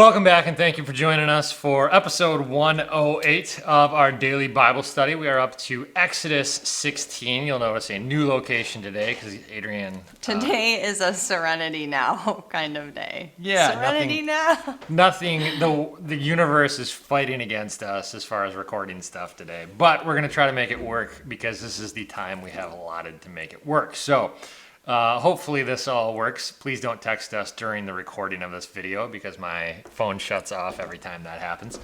Welcome back, and thank you for joining us for episode 108 of our daily Bible study. We are up to Exodus 16. You'll notice a new location today because Adrian... Today is a Serenity Now kind of day. Yeah, Serenity Now. Nothing, the universe is fighting against us as far as recording stuff today. But we're going to try to make it work because this is the time we have allotted to make it work. So... hopefully this all works. Please don't text us during the recording of this video because my phone shuts off every time that happens.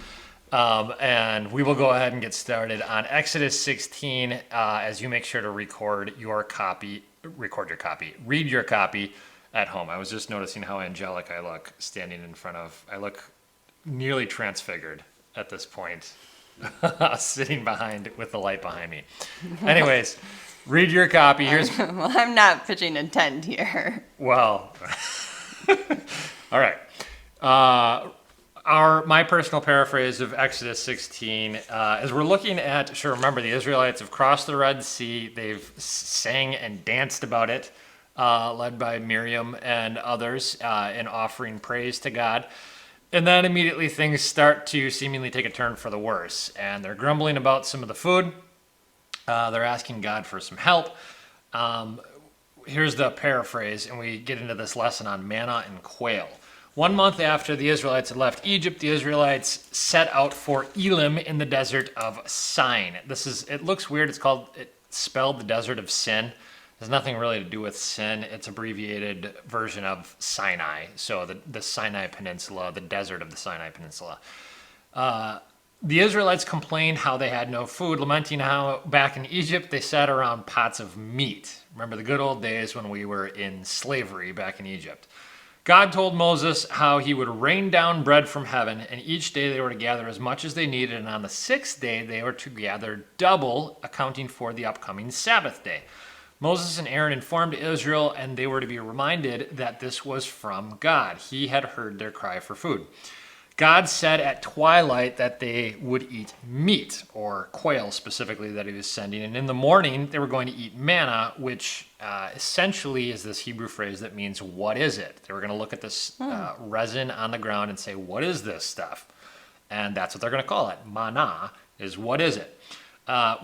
And we will go ahead and get started on Exodus 16 as you make sure to read your copy at home. I was just noticing how angelic I look standing in front of, I look nearly transfigured at this point, sitting behind with the light behind me. Anyways. Read your copy. Well, I'm not pitching a tent here. Well, all right. My personal paraphrase of Exodus 16 is we're looking at, remember, the Israelites have crossed the Red Sea. They've sang and danced about it, led by Miriam and others in offering praise to God. And then immediately things start to seemingly take a turn for the worse. And they're grumbling about some of the food. They're asking God for some help. Here's the paraphrase, and we get into this lesson on manna and quail. 1 month after the Israelites had left Egypt, the Israelites set out for Elim in the desert of Sin. It looks weird. It's spelled the desert of sin. There's nothing really to do with sin. It's abbreviated version of Sinai. So the Sinai Peninsula, the desert of the Sinai Peninsula. The Israelites complained how they had no food, lamenting how back in Egypt they sat around pots of meat. Remember the good old days when we were in slavery back in Egypt. God told Moses how he would rain down bread from heaven, and each day they were to gather as much as they needed, and on the sixth day they were to gather double, accounting for the upcoming Sabbath day. Moses and Aaron informed Israel, and they were to be reminded that this was from God. He had heard their cry for food. God said at twilight that they would eat meat, or quail specifically that he was sending. And in the morning, they were going to eat manna, which essentially is this Hebrew phrase that means, what is it? They were going to look at this resin on the ground and say, what is this stuff? And that's what they're going to call it. Manna is, what is it?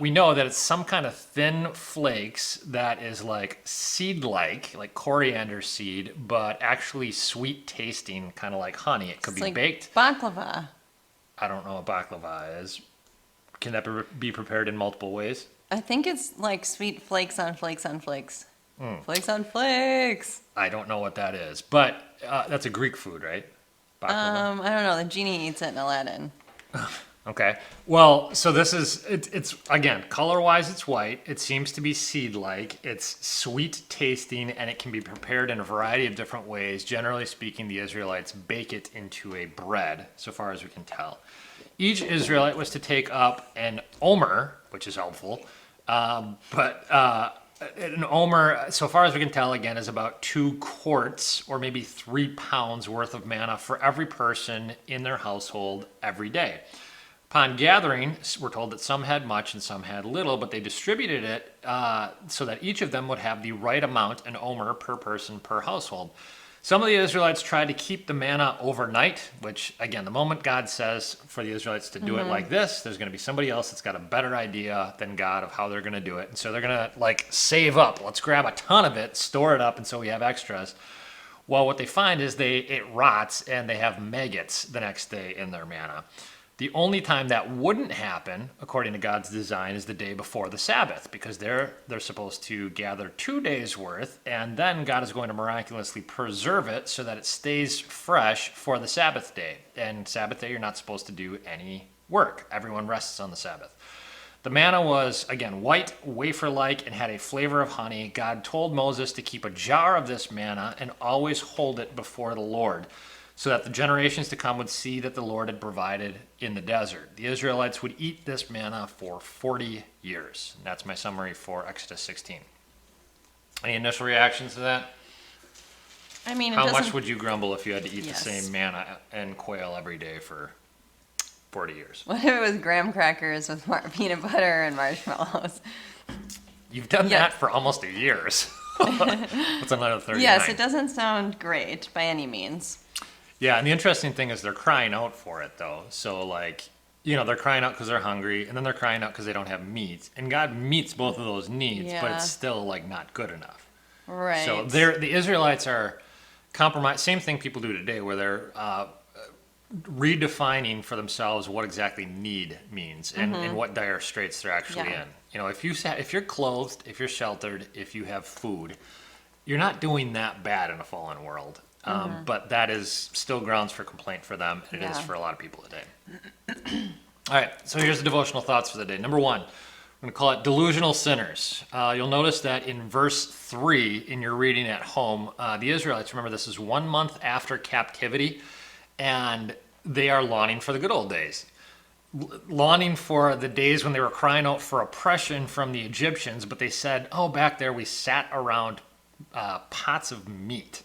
We know that it's some kind of thin flakes that is like seed-like, like coriander seed, but actually sweet tasting, kind of like honey. It could be like baked. Baklava. I don't know what baklava is. Can that be prepared in multiple ways? I think it's like sweet flakes on flakes on flakes. Flakes on flakes. I don't know what that is, but that's a Greek food, right? Baklava. I don't know. The genie eats it in Aladdin. Okay. Well, so this is, it's again, color-wise it's white. It seems to be seed-like. It's sweet tasting, and it can be prepared in a variety of different ways. Generally speaking, the Israelites bake it into a bread, so far as we can tell. Each Israelite was to take up an omer, which is helpful, but an omer, so far as we can tell, again, is about 2 quarts or maybe 3 pounds worth of manna for every person in their household every day. Upon gathering, we're told that some had much and some had little, but they distributed it so that each of them would have the right amount, an omer per person per household. Some of the Israelites tried to keep the manna overnight, which, again, the moment God says for the Israelites to do it like this, there's going to be somebody else that's got a better idea than God of how they're going to do it. And so they're going to, save up. Let's grab a ton of it, store it up, and so we have extras. Well, what they find is it rots, and they have maggots the next day in their manna. The only time that wouldn't happen, according to God's design, is the day before the Sabbath, because they're supposed to gather 2 days' worth, and then God is going to miraculously preserve it so that it stays fresh for the Sabbath day. And Sabbath day, you're not supposed to do any work. Everyone rests on the Sabbath. The manna was, again, white, wafer-like, and had a flavor of honey. God told Moses to keep a jar of this manna and always hold it before the Lord, so that the generations to come would see that the Lord had provided in the desert. The Israelites would eat this manna for 40 years. And that's my summary for Exodus 16. Any initial reactions to that? I mean, how much would you grumble if you had to eat the same manna and quail every day for 40 years? What if it was graham crackers with peanut butter and marshmallows? You've done that for almost a year. So that's another 39. Yes, it doesn't sound great by any means. Yeah, and the interesting thing is they're crying out for it though. So like, they're crying out because they're hungry, and then they're crying out because they don't have meat. And God meets both of those needs, but Yeah. it's still like not good enough. Right. So the Israelites are compromised. Same thing people do today, where they're redefining for themselves what exactly need means and what dire straits they're actually Yeah. in. If you're clothed, if you're sheltered, if you have food, you're not doing that bad in a fallen world. But that is still grounds for complaint for them, and it is Yeah. for a lot of people today. All right, so here's the devotional thoughts for the day. Number one, I'm going to call it delusional sinners. You'll notice that in verse 3 in your reading at home, the Israelites, remember this is 1 month after captivity, and they are longing for the good old days. Longing for the days when they were crying out for oppression from the Egyptians, but they said, oh, back there we sat around pots of meat.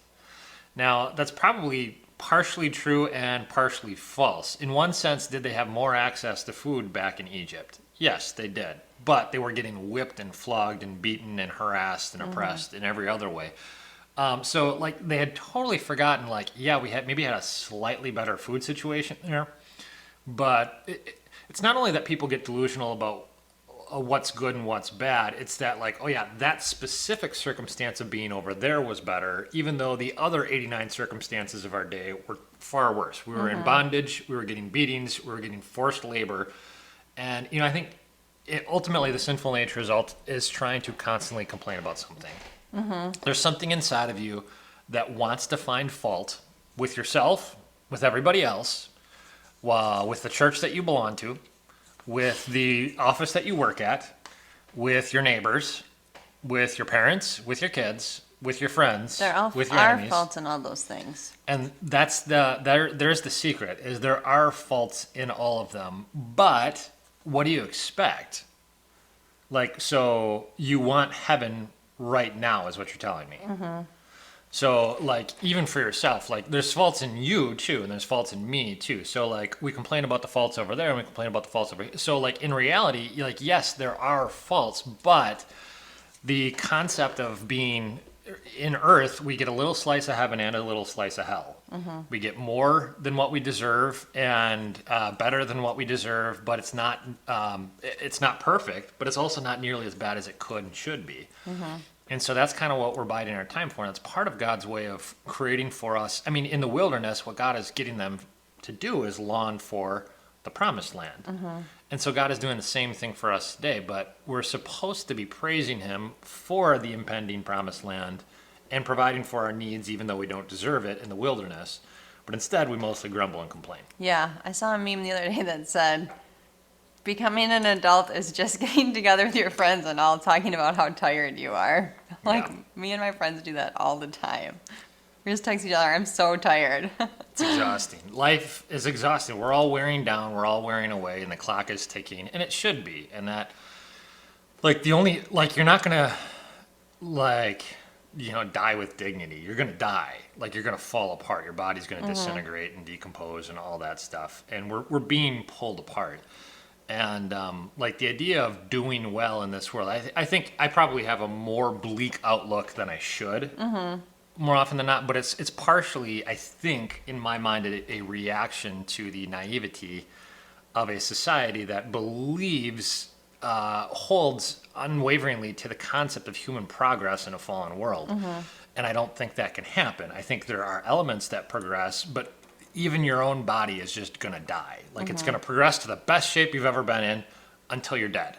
Now, that's probably partially true and partially false. In one sense, did they have more access to food back in Egypt? Yes, they did. But they were getting whipped and flogged and beaten and harassed and oppressed in every other way. So, like, they had totally forgotten, like, yeah, we maybe had a slightly better food situation there. But it's not only that people get delusional about what's good and what's bad. It's that like, oh yeah, that specific circumstance of being over there was better, even though the other 89 circumstances of our day were far worse. We were in bondage, we were getting beatings, we were getting forced labor. And, I think ultimately the sinful nature is trying to constantly complain about something. There's something inside of you that wants to find fault with yourself, with everybody else, with the church that you belong to, with the office that you work at, with your neighbors, with your parents, with your kids, with your friends, They're all with your our enemies. faults in all those things. And that's there's the secret, is there are faults in all of them. But what do you expect? Like, so you want heaven right now is what you're telling me. So, like, even for yourself, like, there's faults in you, too, and there's faults in me, too. So, like, we complain about the faults over there, and we complain about the faults over here. So, like, in reality, like, yes, there are faults, but the concept of being in earth, we get a little slice of heaven and a little slice of hell. We get more than what we deserve and better than what we deserve, but it's not perfect, but it's also not nearly as bad as it could and should be. And so that's kind of what we're biding our time for. And it's part of God's way of creating for us. I mean, in the wilderness, what God is getting them to do is long for the promised land. And so God is doing the same thing for us today. But we're supposed to be praising him for the impending promised land and providing for our needs, even though we don't deserve it in the wilderness. But instead, we mostly grumble and complain. Yeah, I saw a meme the other day that said, becoming an adult is just getting together with your friends and all talking about how tired you are. Like, Yeah. me and my friends do that all the time. We just text each other, I'm so tired. It's exhausting. Life is exhausting. We're all wearing down. We're all wearing away, and the clock is ticking, and it should be. And that, like, you're not gonna, like, die with dignity. You're gonna die. Like, you're gonna fall apart. Your body's gonna disintegrate and decompose and all that stuff. And we're being pulled apart. And like the idea of doing well in this world, I think I probably have a more bleak outlook than I should, more often than not. But it's partially, I think, in my mind, a reaction to the naivety of a society that believes, holds unwaveringly to the concept of human progress in a fallen world. And I don't think that can happen. I think there are elements that progress, but even your own body is just going to die. Like, it's going to progress to the best shape you've ever been in until you're dead.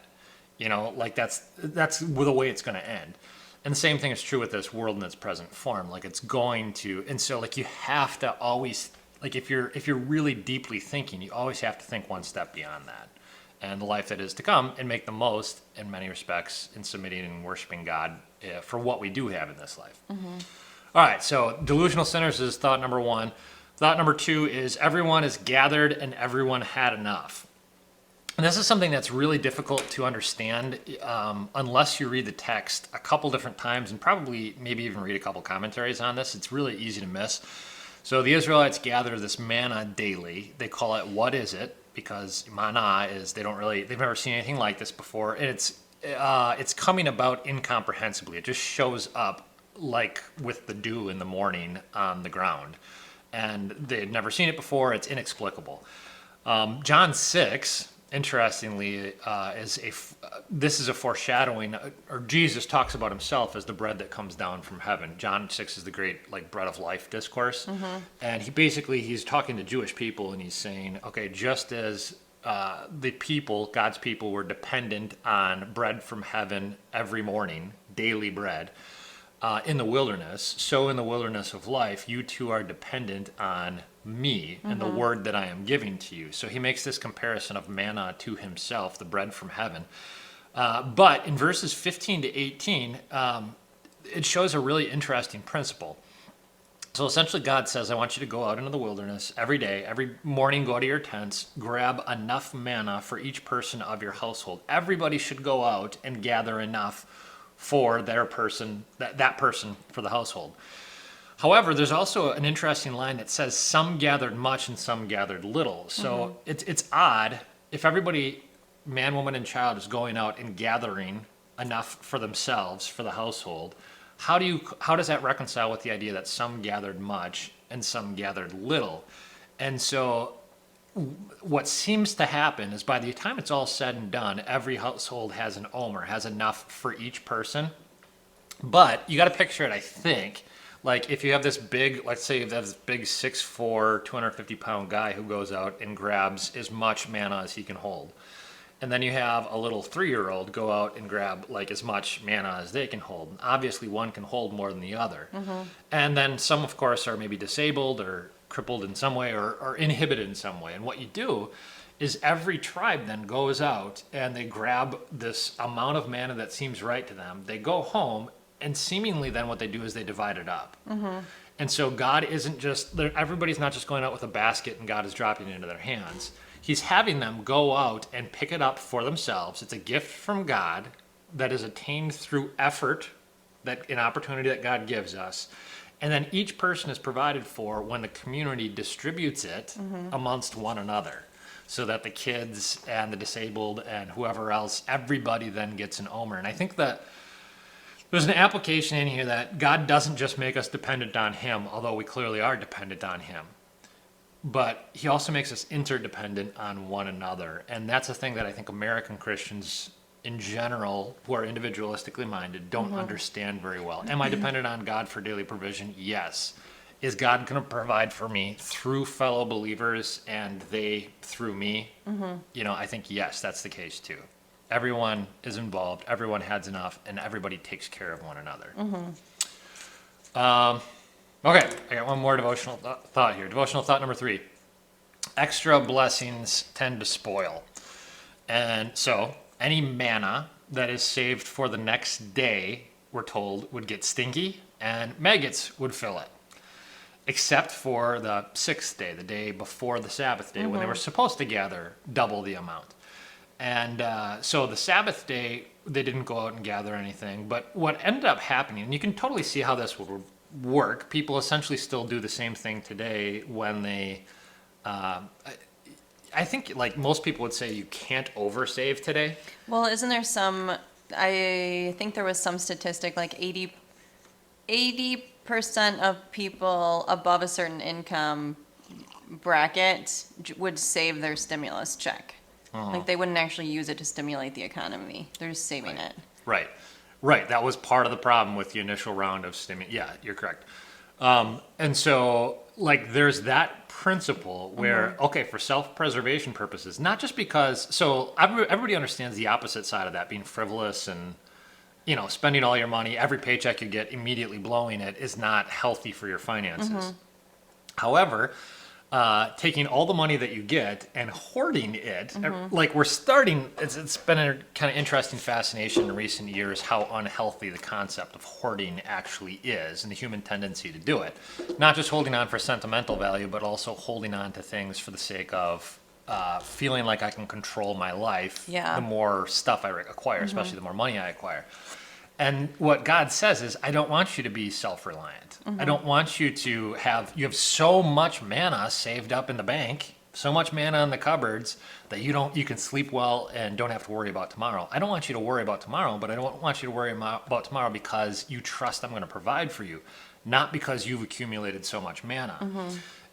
Like, that's the way it's going to end. And the same thing is true with this world in its present form. Like, it's going to, and so, like, you have to always, like, if you're really deeply thinking, you always have to think one step beyond that and the life that is to come, and make the most, in many respects, in submitting and worshiping God for what we do have in this life. All right, so delusional sinners is thought number one. Thought number two is everyone is gathered and everyone had enough. And this is something that's really difficult to understand unless you read the text a couple different times and probably maybe even read a couple commentaries on this. It's really easy to miss. So the Israelites gather this manna daily. They call it "What is it?" because manna is they've never seen anything like this before, and it's coming about incomprehensibly. It just shows up like with the dew in the morning on the ground. and they had never seen it before. It's inexplicable. John 6, interestingly, this is a foreshadowing, or Jesus talks about himself as the bread that comes down from heaven. John 6 is the great bread of life discourse, and he's talking to Jewish people, and he's saying, okay, just as the people, God's people, were dependent on bread from heaven every morning, daily bread, in the wilderness, so in the wilderness of life, you too are dependent on me and the word that I am giving to you. So he makes this comparison of manna to himself, the bread from heaven. But in verses 15 to 18, it shows a really interesting principle. So essentially God says, I want you to go out into the wilderness every day, every morning, go to your tents, grab enough manna for each person of your household. Everybody should go out and gather enough for their person, that person for the household. However, there's also an interesting line that says some gathered much and some gathered little. So it's odd if everybody, man, woman, and child, is going out and gathering enough for themselves, for the household. How does that reconcile with the idea that some gathered much and some gathered little? And so what seems to happen is by the time it's all said and done, every household has an omer, has enough for each person. But you got to picture it, I think, like if you have this big, let's say you have this big 6'4", 250-pound guy who goes out and grabs as much manna as he can hold. And then you have a little 3-year-old go out and grab as much manna as they can hold. Obviously, one can hold more than the other. And then some, of course, are maybe disabled or crippled in some way or inhibited in some way. And what you do is every tribe then goes out and they grab this amount of manna that seems right to them. They go home, and seemingly then what they do is they divide it up. And so God isn't just, everybody's not just going out with a basket and God is dropping it into their hands. He's having them go out and pick it up for themselves. It's a gift from God that is attained through effort, an opportunity that God gives us. And then each person is provided for when the community distributes it amongst one another, so that the kids and the disabled and whoever else, everybody then gets an omer. And I think that there's an application in here that God doesn't just make us dependent on him, although we clearly are dependent on him. But he also makes us interdependent on one another. And that's a thing that I think American Christians in general, who are individualistically minded, don't understand very well. Am I dependent on God for daily provision? Yes. Is God going to provide for me through fellow believers and they through me? I think yes, that's the case too. Everyone is involved, everyone has enough, and everybody takes care of one another. Okay, I got one more devotional thought here. Devotional thought number 3. Extra blessings tend to spoil. And so any manna that is saved for the next day, we're told, would get stinky and maggots would fill it. Except for the 6th day, the day before the Sabbath day, when they were supposed to gather double the amount. And so the Sabbath day, they didn't go out and gather anything. But what ended up happening, and you can totally see how this would work, people essentially still do the same thing today when they, I think most people would say you can't oversave today. Well, isn't there I think there was some statistic 80% of people above a certain income bracket would save their stimulus check. They wouldn't actually use it to stimulate the economy. They're just saving it. Right. That was part of the problem with the initial round of stimulus. Yeah, you're correct. And so, there's that principle where, okay, for self-preservation purposes, not just because, so everybody understands the opposite side of that, being frivolous and, spending all your money, every paycheck you get, immediately blowing it is not healthy for your finances. However, taking all the money that you get and hoarding it, we're starting, it's been a kind of interesting fascination in recent years how unhealthy the concept of hoarding actually is and the human tendency to do it. Not just holding on for sentimental value, but also holding on to things for the sake of feeling like I can control my life the more stuff I acquire, especially the more money I acquire. And what God says is, I don't want you to be self-reliant. I don't want you to you have so much manna saved up in the bank, so much manna in the cupboards that you can sleep well and don't have to worry about tomorrow. I don't want you to worry about tomorrow, but I don't want you to worry about tomorrow because you trust I'm going to provide for you, not because you've accumulated so much manna.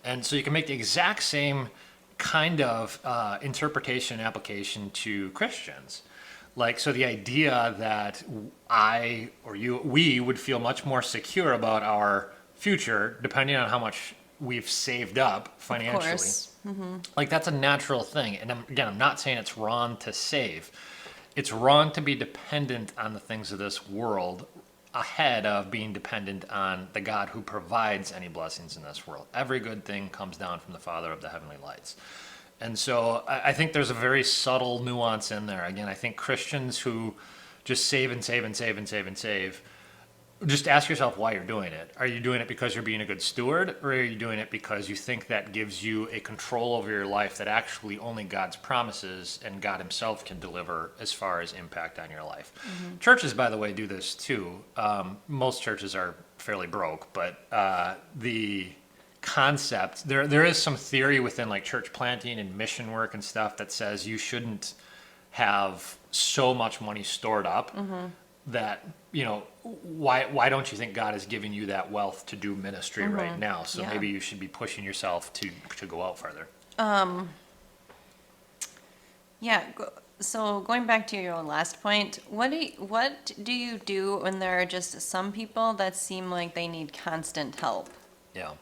And so you can make the exact same kind of interpretation and application to Christians. Like, so the idea that I or you, we would feel much more secure about our future depending on how much we've saved up financially. Of course. Like, that's a natural thing. And I'm not saying it's wrong to save. It's wrong to be dependent on the things of this world ahead of being dependent on the God who provides any blessings in this world. Every good thing comes down from the Father of the heavenly lights. And so I think there's a very subtle nuance in there. Again, I think Christians who just save and save and save and save and save, just ask yourself why you're doing it. Are you doing it because you're being a good steward, or are you doing it because you think that gives you a control over your life that actually only God's promises and God himself can deliver as far as impact on your life? Churches, by the way, do this too. Most churches are fairly broke, but the concept, there is some theory within like church planting and mission work and stuff that says you shouldn't have so much money stored up that, why don't you think God is giving you that wealth to do ministry right now? So maybe you should be pushing yourself to go out further. So going back to your last point, what do you do when there are just some people that seem like they need constant help? Yeah.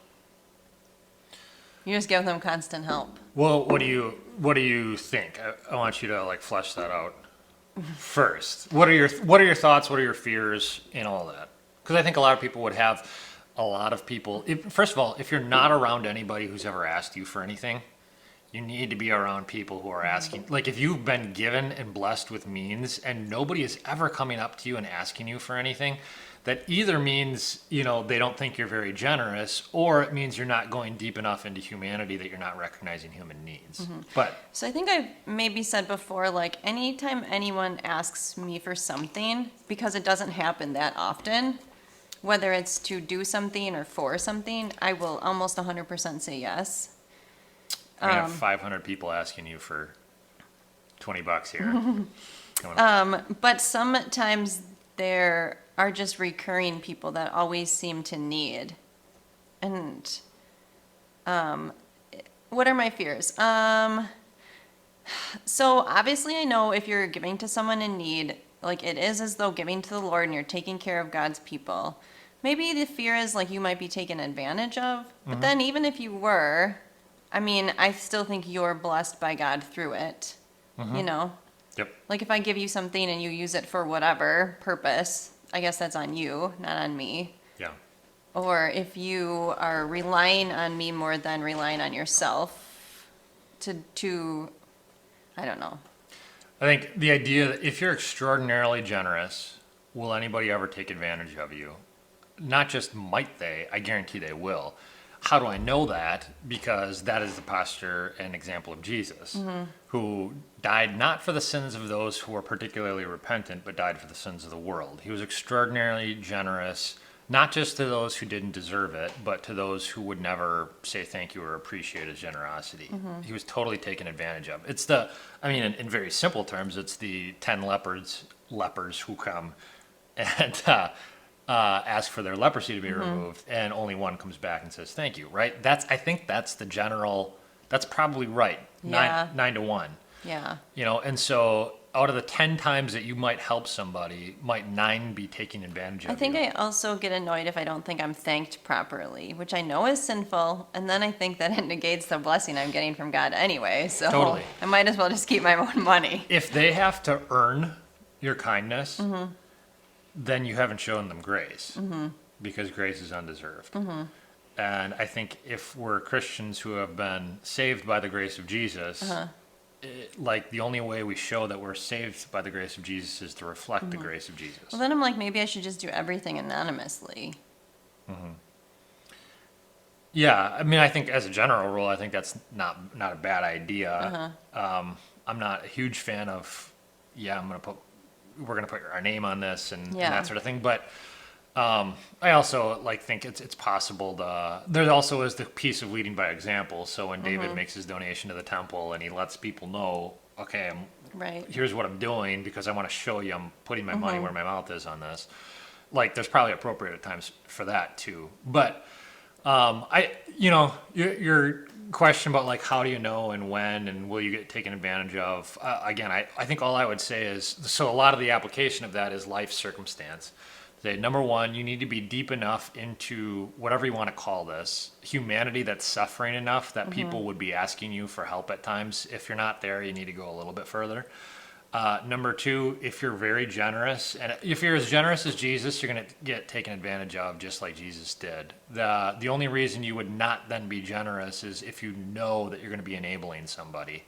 You just give them constant help. Well, what do you think? I want you to like flesh that out first. What are your thoughts? What are your fears in all that? Because I think a lot of people would have a lot of people. First of all, if you're not around anybody who's ever asked you for anything, you need to be around people who are asking. Like, if you've been given and blessed with means and nobody is ever coming up to you and asking you for anything, that either means, they don't think you're very generous, or it means you're not going deep enough into humanity that you're not recognizing human needs. But So I think I've maybe said before, like, anytime anyone asks me for something, because it doesn't happen that often, whether it's to do something or for something, I will almost 100% say yes. I have 500 people asking you for $20 here. But sometimes there are just recurring people that always seem to need. And what are my fears? So obviously I know if you're giving to someone in need, like it is as though giving to the Lord and you're taking care of God's people. Maybe the fear is like you might be taken advantage of. But then even if you were, I still think you're blessed by God through it, Yep. Like if I give you something and you use it for whatever purpose, I guess that's on you, not on me. Yeah. Or if you are relying on me more than relying on yourself to I don't know. I think the idea that if you're extraordinarily generous, will anybody ever take advantage of you? Not just might they, I guarantee they will. How do I know that? Because that is the posture and example of Jesus, who died not for the sins of those who were particularly repentant, but died for the sins of the world. He was extraordinarily generous, not just to those who didn't deserve it, but to those who would never say thank you or appreciate his generosity. He was totally taken advantage of. It's in very simple terms, it's the 10 lepers who come and ask for their leprosy to be removed, and only one comes back and says thank you, right? I think that's the general, that's probably right. Yeah. 9 to 1. Yeah. And so out of the 10 times that you might help somebody, might 9 be taking advantage of you. I think I also get annoyed if I don't think I'm thanked properly, which I know is sinful, and then I think that it negates the blessing I'm getting from God anyway, so Totally. I might as well just keep my own money. If they have to earn your kindness, then you haven't shown them grace, because grace is undeserved. And I think if we're Christians who have been saved by the grace of Jesus, the only way we show that we're saved by the grace of Jesus is to reflect the grace of Jesus. Well, then I'm like, maybe I should just do everything anonymously. Yeah, I think as a general rule, I think that's not a bad idea. I'm not a huge fan of, we're going to put our name on this and that sort of thing. But I also think it's possible there also is the piece of leading by example. So when David makes his donation to the temple and he lets people know, okay, here's what I'm doing because I want to show you I'm putting my money where my mouth is on this. There's probably appropriate times for that too. But Your question about like how do you know and when and will you get taken advantage of? Again, I think all I would say is so a lot of the application of that is life circumstance. Say, number one, you need to be deep enough into whatever you want to call this humanity that's suffering enough that people would be asking you for help at times. If you're not there, you need to go a little bit further. Number two, if you're very generous, and if you're as generous as Jesus, you're going to get taken advantage of just like Jesus did. The only reason you would not then be generous is if you know that you're going to be enabling somebody.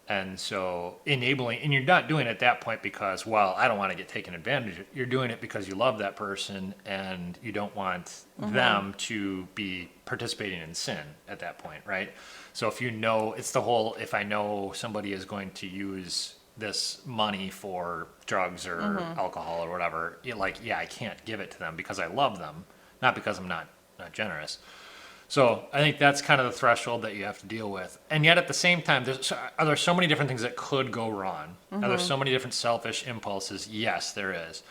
And so enabling, and you're not doing it at that point because, well, I don't want to get taken advantage of. You're doing it because you love that person and you don't want them to be participating in sin at that point, right? So if you know, it's the whole, if I know somebody is going to use this money for drugs or alcohol or whatever, I can't give it to them because I love them, not because I'm not generous. So I think that's kind of the threshold that you have to deal with. And yet at the same time, there's so many different things that could go wrong. Are there so many different selfish impulses? Yes, there is.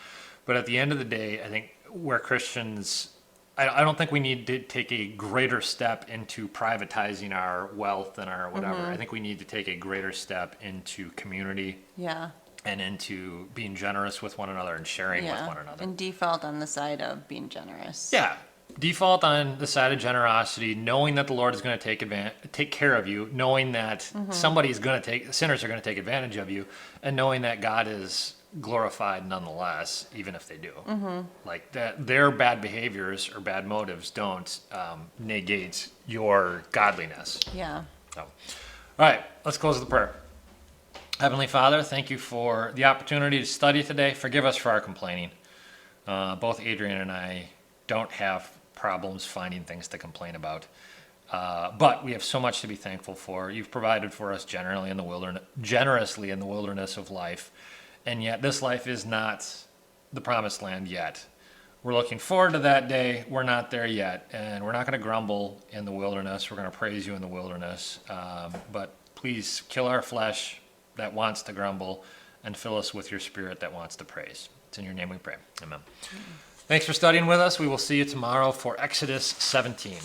But at the end of the day, I think where Christians, I don't think we need to take a greater step into privatizing our wealth and our whatever. I think we need to take a greater step into community. Yeah. And into being generous with one another and sharing with one another. And default on the side of being generous. Yeah. Default on the side of generosity, knowing that the Lord is going to take care of you, knowing that sinners are going to take advantage of you, and knowing that God is glorified nonetheless, even if they do. Like that, their bad behaviors or bad motives don't negate your godliness. Yeah. So, all right, let's close with a prayer. Heavenly Father, thank you for the opportunity to study today. Forgive us for our complaining. Both Adrian and I don't have problems finding things to complain about. But we have so much to be thankful for. You've provided for us generously in the wilderness of life. And yet this life is not the promised land yet. We're looking forward to that day. We're not there yet. And we're not going to grumble in the wilderness. We're going to praise you in the wilderness. But please kill our flesh that wants to grumble and fill us with your spirit that wants to praise. It's in your name we pray. Amen. Thanks for studying with us. We will see you tomorrow for Exodus 17.